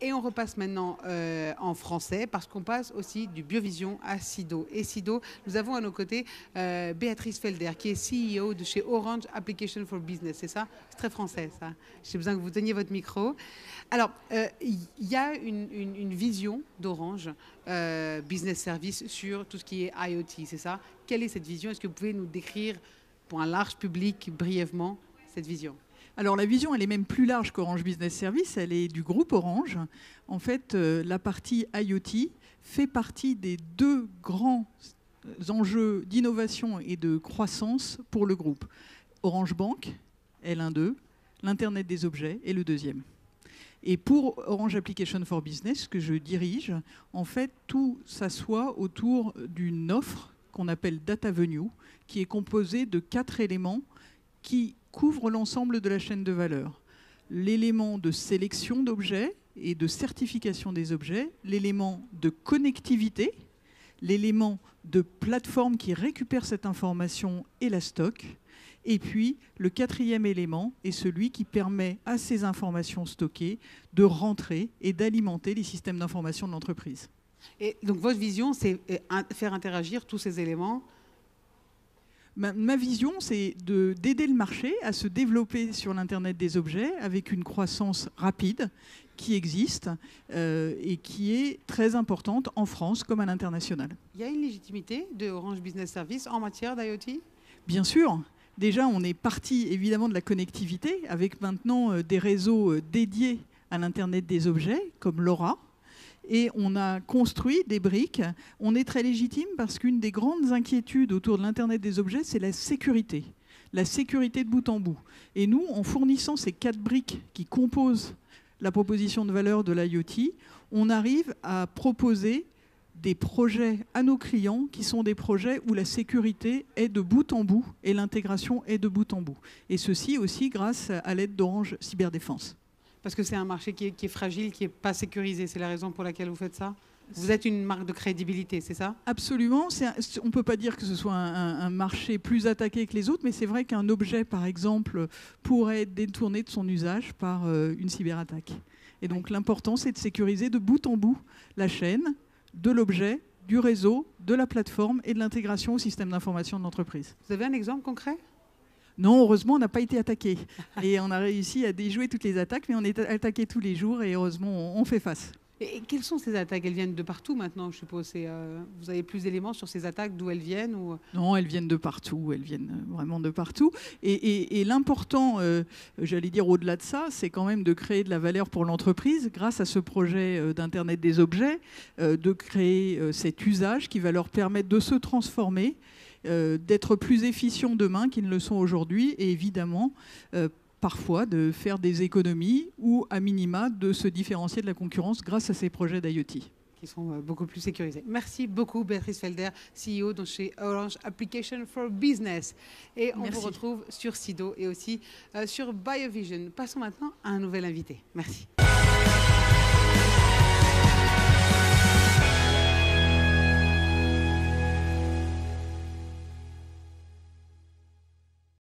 Et on repasse maintenant en français parce qu'on passe aussi du Biovision à Sido. Et Sido, nous avons à nos côtés Béatrice Felder qui est CEO de chez Orange Application for Business. C'est ça? C'est très français ça. J'ai besoin que vous teniez votre micro. Alors, il y a une vision d'Orange Business Service sur tout ce qui est IoT, c'est ça? Quelle est cette vision? Est-ce que vous pouvez nous décrire pour un large public brièvement cette vision? Alors la vision, elle est même plus large qu'Orange Business Service, elle est du groupe Orange. En fait, la partie IoT fait partie des deux grands enjeux d'innovation et de croissance pour le groupe. Orange Bank, L1-2, l'Internet des objets est le deuxième. Et pour Orange Application for Business, que je dirige, en fait, tout s'assoit autour d'une offre qu'on appelle Data Venue, qui est composée de 4 éléments qui couvre l'ensemble de la chaîne de valeur. L'élément de sélection d'objets et de certification des objets, l'élément de connectivité, l'élément de plateforme qui récupère cette information et la stocke, et puis le 4e élément est celui qui permet à ces informations stockées de rentrer et d'alimenter les systèmes d'information de l'entreprise. Et donc votre vision, c'est faire interagir tous ces éléments. Ma vision, c'est d'aider le marché à se développer sur l'Internet des objets avec une croissance rapide qui existe et qui est très importante en France comme à l'international. Il y a une légitimité de Orange Business Service en matière d'IoT? Bien sûr. Déjà, on est parti évidemment de la connectivité avec maintenant des réseaux dédiés à l'Internet des objets comme LoRa. Et on a construit des briques. On est très légitime parce qu'une des grandes inquiétudes autour de l'Internet des objets, c'est la sécurité de bout en bout. Et nous, en fournissant ces 4 briques qui composent la proposition de valeur de l'IoT, on arrive à proposer des projets à nos clients qui sont des projets où la sécurité est de bout en bout et l'intégration est de bout en bout. Et ceci aussi grâce à l'aide d'Orange Cyberdéfense. Parce que c'est un marché qui est fragile, qui n'est pas sécurisé. C'est la raison pour laquelle vous faites ça? Vous êtes une marque de crédibilité, c'est ça? Absolument. On ne peut pas dire que ce soit un marché plus attaqué que les autres, mais c'est vrai qu'un objet, par exemple, pourrait être détourné de son usage par une cyberattaque. Et donc l'important, c'est de sécuriser de bout en bout la chaîne de l'objet, du réseau, de la plateforme et de l'intégration au système d'information de l'entreprise. Vous avez un exemple concret? Non, heureusement, on n'a pas été attaqué. Et on a réussi à déjouer toutes les attaques, mais on est attaqué tous les jours et heureusement, on fait face. Et quelles sont ces attaques? Elles viennent de partout maintenant, je suppose. Vous avez plus d'éléments sur ces attaques, d'où elles viennent ou... Non, elles viennent de partout. Elles viennent vraiment de partout. Et l'important, j'allais dire au-delà de ça, c'est quand même de créer de la valeur pour l'entreprise grâce à ce projet d'Internet des objets, de créer cet usage qui va leur permettre de se transformer, d'être plus efficients demain qu'ils ne le sont aujourd'hui et évidemment parfois de faire des économies ou à minima de se différencier de la concurrence grâce à ces projets d'IoT. Qui sont beaucoup plus sécurisés. Merci beaucoup Béatrice Felder, CEO de chez Orange Application for Business. Et on vous retrouve sur Sido et aussi sur BioVision. Passons maintenant à un nouvel invité. Merci.